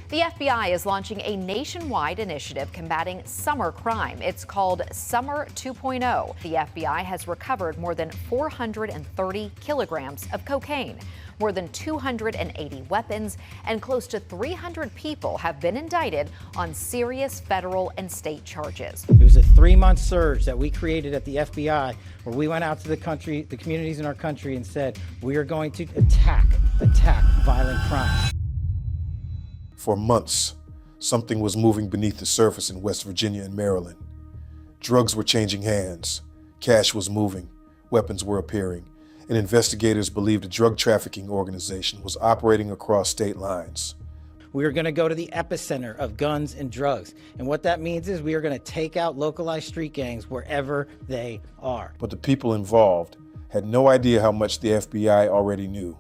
The FBI is launching a nationwide initiative combating summer crime. It's called Summer 2.0. The FBI has recovered more than 430 kilograms of cocaine, more than 280 weapons, and close to 300 people have been indicted on serious federal and state charges. It was a 3-month surge that we created at the FBI where we went out to the country, the communities in our country, and said, we are going to attack violent crime. For months, something was moving beneath the surface in West Virginia and Maryland. Drugs were changing hands, cash was moving, weapons were appearing, and investigators believed a drug trafficking organization was operating across state lines. We are going to go to the epicenter of guns and drugs. And what that means is we are going to take out localized street gangs wherever they are. But the people involved had no idea how much the FBI already knew.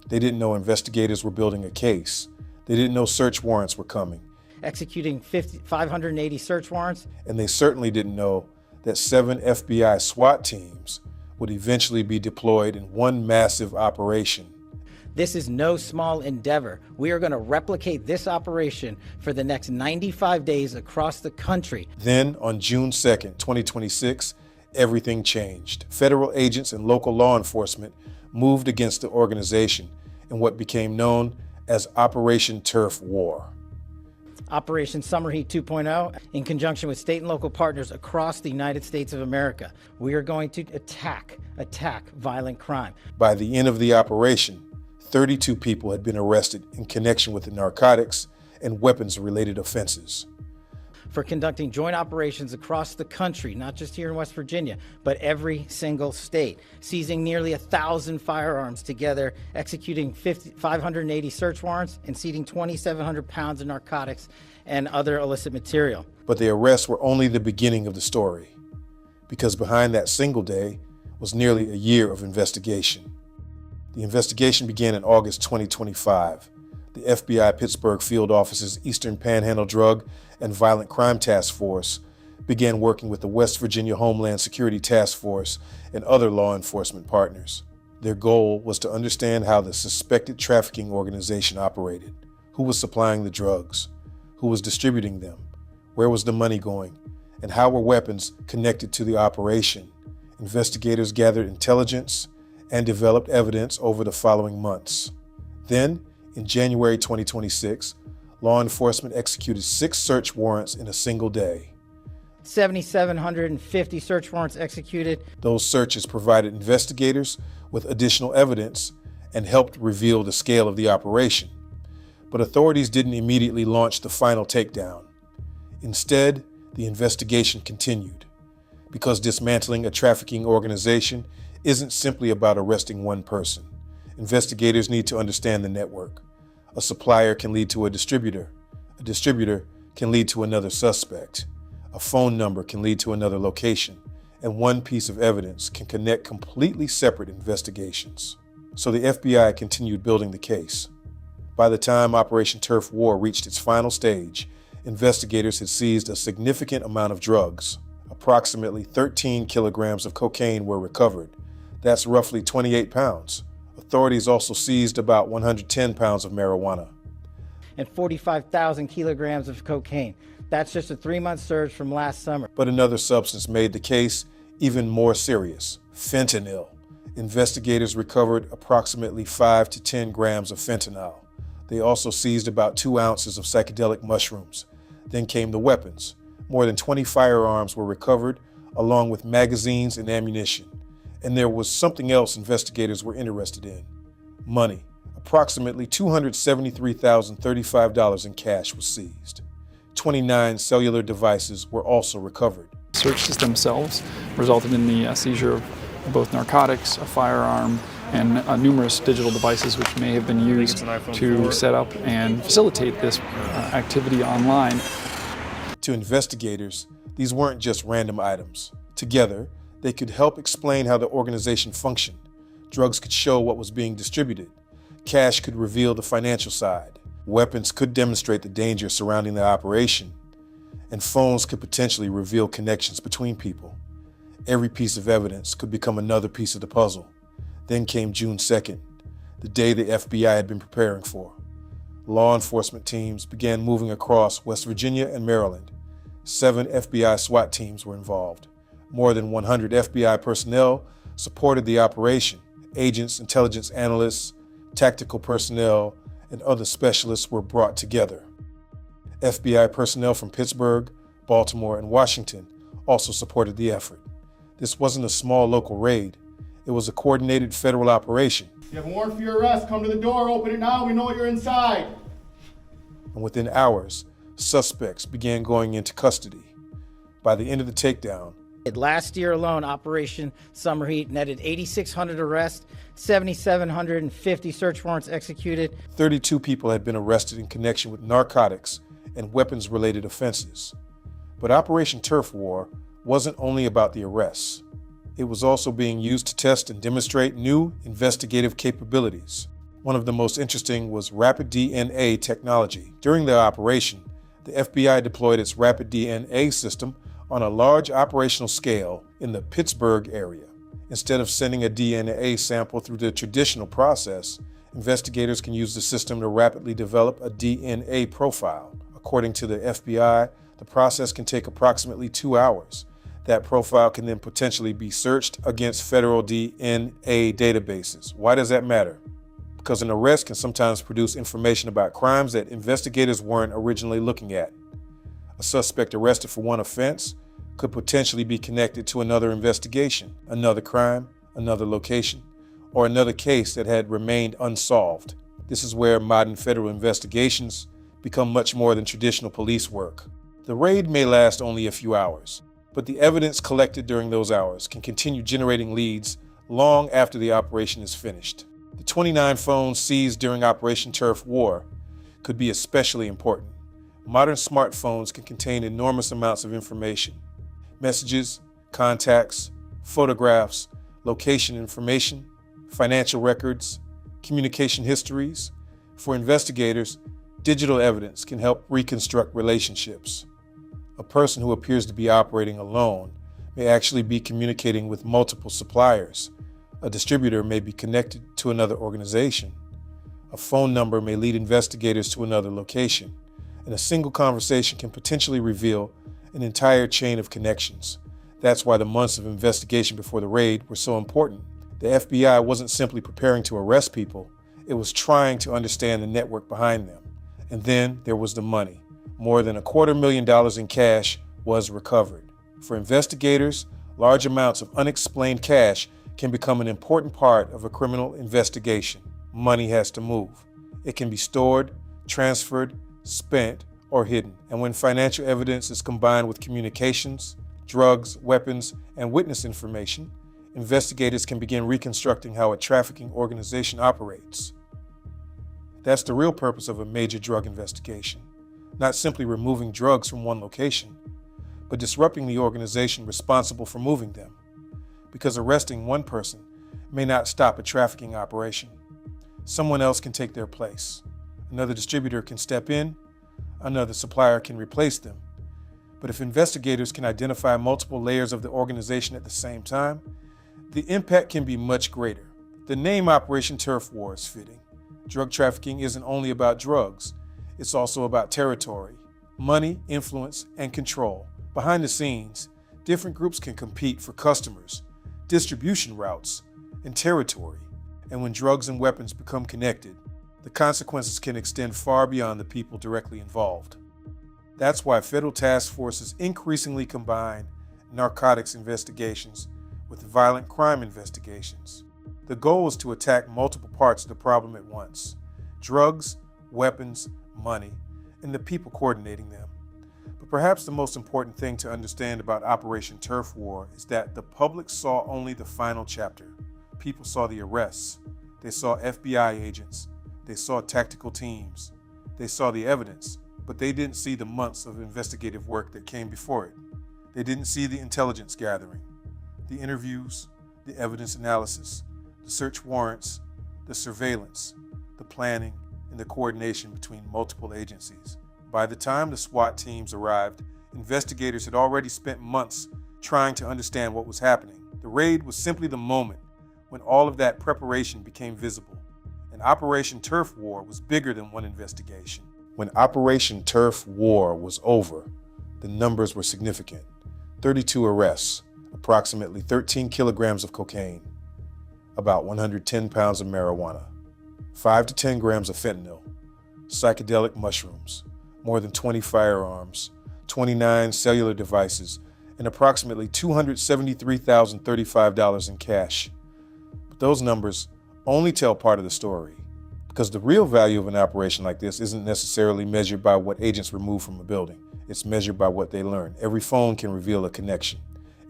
They didn't know investigators were building a case. They didn't know search warrants were coming. Executing 580 search warrants. And they certainly didn't know that 7 FBI SWAT teams would eventually be deployed in one massive operation. This is no small endeavor. We are going to replicate this operation for the next 95 days across the country. Then on June 2nd, 2026, everything changed. Federal agents and local law enforcement moved against the organization in what became known as Operation Turf War. Operation Summer Heat 2.0, in conjunction with state and local partners across the United States of America. We are going to attack violent crime. By the end of the operation, 32 people had been arrested in connection with the narcotics and weapons-related offenses. For conducting joint operations across the country, not just here in West Virginia, but every single state, seizing nearly 1,000 firearms together, executing 580 search warrants, and seizing 2,700 pounds of narcotics and other illicit material. But the arrests were only the beginning of the story, because behind that single day was nearly a year of investigation. The investigation began in August 2025. The FBI Pittsburgh Field Office's Eastern Panhandle Drug and Violent Crime Task Force began working with the West Virginia Homeland Security Task Force and other law enforcement partners. Their goal was to understand how the suspected trafficking organization operated, who was supplying the drugs, who was distributing them, where was the money going, and how were weapons connected to the operation. Investigators gathered intelligence and developed evidence over the following months. Then, in January 2026, law enforcement executed 6 search warrants in a single day. 7,750 search warrants executed. Those searches provided investigators with additional evidence and helped reveal the scale of the operation. But authorities didn't immediately launch the final takedown. Instead, the investigation continued, because dismantling a trafficking organization isn't simply about arresting one person. Investigators need to understand the network. A supplier can lead to a distributor can lead to another suspect. A phone number can lead to another location, and one piece of evidence can connect completely separate investigations. So the FBI continued building the case. By the time Operation Turf War reached its final stage, investigators had seized a significant amount of drugs. Approximately 13 kilograms of cocaine were recovered. That's roughly 28 pounds. Authorities also seized about 110 pounds of marijuana. And 45,000 kilograms of cocaine. That's just a 3-month surge from last summer. But another substance made the case even more serious: fentanyl. Investigators recovered approximately 5 to 10 grams of fentanyl. They also seized about 2 ounces of psychedelic mushrooms. Then came the weapons. More than 20 firearms were recovered, along with magazines and ammunition. And there was something else investigators were interested in: money. Approximately $273,035 in cash was seized. 29 cellular devices were also recovered. Searches themselves resulted in the seizure of both narcotics, a firearm, and numerous digital devices which may have been used to set up and facilitate this activity online. To investigators, these weren't just random items. Together, they could help explain how the organization functioned. Drugs could show what was being distributed. Cash could reveal the financial side. Weapons could demonstrate the danger surrounding the operation. And phones could potentially reveal connections between people. Every piece of evidence could become another piece of the puzzle. Then came June 2nd, the day the FBI had been preparing for. Law enforcement teams began moving across West Virginia and Maryland. 7 FBI SWAT teams were involved. More than 100 FBI personnel supported the operation. Agents, intelligence analysts, tactical personnel, and other specialists were brought together. FBI personnel from Pittsburgh, Baltimore, and Washington also supported the effort. This wasn't a small local raid. It was a coordinated federal operation. You have a warrant for your arrest. Come to the door, open it now, we know you're inside. And within hours, suspects began going into custody. By the end of the takedown, Last year alone, Operation Summer Heat netted 8,600 arrests, 7,750 search warrants executed. 32 people had been arrested in connection with narcotics and weapons-related offenses. But Operation Turf War wasn't only about the arrests. It was also being used to test and demonstrate new investigative capabilities. One of the most interesting was rapid DNA technology. During the operation, the FBI deployed its rapid DNA system on a large operational scale in the Pittsburgh area. Instead of sending a DNA sample through the traditional process, investigators can use the system to rapidly develop a DNA profile. According to the FBI, the process can take approximately 2 hours. That profile can then potentially be searched against federal DNA databases. Why does that matter? Because an arrest can sometimes produce information about crimes that investigators weren't originally looking at. A suspect arrested for one offense could potentially be connected to another investigation, another crime, another location, or another case that had remained unsolved. This is where modern federal investigations become much more than traditional police work. The raid may last only a few hours, but the evidence collected during those hours can continue generating leads long after the operation is finished. The 29 phones seized during Operation Turf War could be especially important. Modern smartphones can contain enormous amounts of information. Messages, contacts, photographs, location information, financial records, communication histories. For investigators, digital evidence can help reconstruct relationships. A person who appears to be operating alone may actually be communicating with multiple suppliers. A distributor may be connected to another organization. A phone number may lead investigators to another location. And a single conversation can potentially reveal an entire chain of connections. That's why the months of investigation before the raid were so important. The FBI wasn't simply preparing to arrest people, it was trying to understand the network behind them. And then there was the money. More than $250,000 in cash was recovered. For investigators, large amounts of unexplained cash can become an important part of a criminal investigation. Money has to move. It can be stored, transferred, spent, or hidden. And when financial evidence is combined with communications, drugs, weapons, and witness information, investigators can begin reconstructing how a trafficking organization operates. That's the real purpose of a major drug investigation. Not simply removing drugs from one location, but disrupting the organization responsible for moving them. Because arresting one person may not stop a trafficking operation. Someone else can take their place. Another distributor can step in, another supplier can replace them. But if investigators can identify multiple layers of the organization at the same time, the impact can be much greater. The name Operation Turf War is fitting. Drug trafficking isn't only about drugs, it's also about territory, money, influence, and control. Behind the scenes, different groups can compete for customers, distribution routes, and territory. And when drugs and weapons become connected, the consequences can extend far beyond the people directly involved. That's why federal task forces increasingly combine narcotics investigations with violent crime investigations. The goal is to attack multiple parts of the problem at once: drugs, weapons, money, and the people coordinating them. But perhaps the most important thing to understand about Operation Turf War is that the public saw only the final chapter. People saw the arrests. They saw FBI agents. They saw tactical teams. They saw the evidence, but they didn't see the months of investigative work that came before it. They didn't see the intelligence gathering, the interviews, the evidence analysis, the search warrants, the surveillance, the planning, and the coordination between multiple agencies. By the time the SWAT teams arrived, investigators had already spent months trying to understand what was happening. The raid was simply the moment when all of that preparation became visible. And Operation Turf War was bigger than one investigation. When Operation Turf War was over, the numbers were significant. 32 arrests, approximately 13 kilograms of cocaine, about 110 pounds of marijuana, 5 to 10 grams of fentanyl, psychedelic mushrooms, more than 20 firearms, 29 cellular devices, and approximately $273,035 in cash. But those numbers only tell part of the story, because the real value of an operation like this isn't necessarily measured by what agents remove from a building. It's measured by what they learn. Every phone can reveal a connection.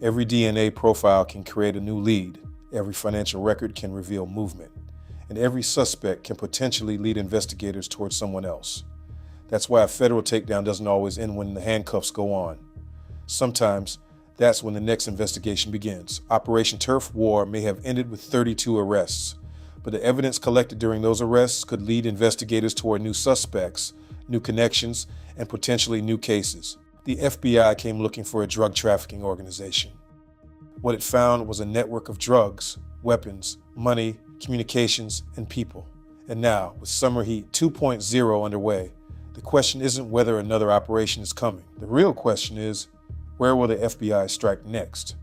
Every DNA profile can create a new lead. Every financial record can reveal movement. And every suspect can potentially lead investigators towards someone else. That's why a federal takedown doesn't always end when the handcuffs go on. Sometimes that's when the next investigation begins. Operation Turf War may have ended with 32 arrests, but the evidence collected during those arrests could lead investigators toward new suspects, new connections, and potentially new cases. The FBI came looking for a drug trafficking organization. What it found was a network of drugs, weapons, money, communications, and people. And now, with Summer Heat 2.0 underway, the question isn't whether another operation is coming. The real question is, where will the FBI strike next?